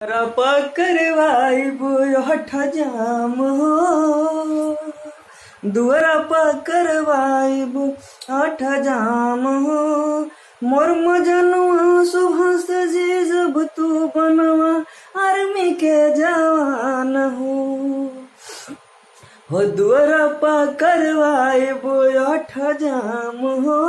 करवाइब हठ जाम हो, दुअरा करवाइब हठ जाम हो। मोर मजनुआ सुबह सजे जब तू बनवा आर्मी के जवान हो दुअरा करवाइब हठ जाम हो।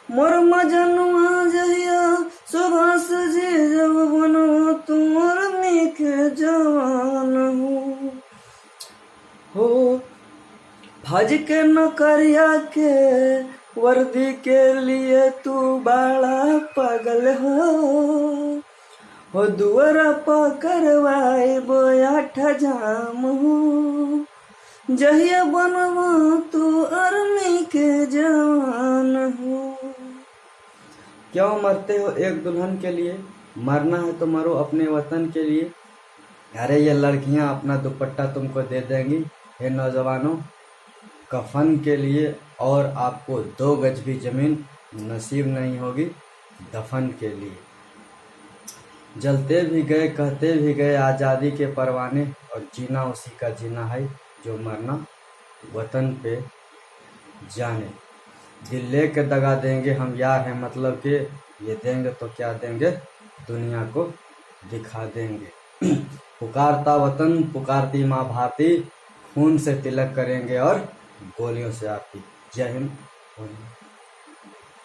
मोर मजनुआ जहिया सुबह सजे जब बनवा तुमर में के जवान हो। फौज के नौकरिया के वर्दी के लिए तू बड़ा पागल हो दुअरा करवाइब हठ जाम हो। जहिया बनवा तू आर्मी के जवान हो। क्यों मरते हो एक दुल्हन के लिए, मरना है तो मरो अपने वतन के लिए। अरे ये लड़कियां अपना दुपट्टा तुमको दे देंगी हे नौजवानों कफन के लिए, और आपको 2 गज भी जमीन नसीब नहीं होगी दफन के लिए। जलते भी गए कहते भी गए आज़ादी के परवाने, और जीना उसी का जीना है जो मरना वतन पे जाने। दिल ले के दगा देंगे हम यार हैं मतलब के, ये देंगे तो क्या देंगे दुनिया को दिखा देंगे। पुकारता वतन पुकारती माँ भारती, खून से तिलक करेंगे और गोलियों से आरती। जय हिंद।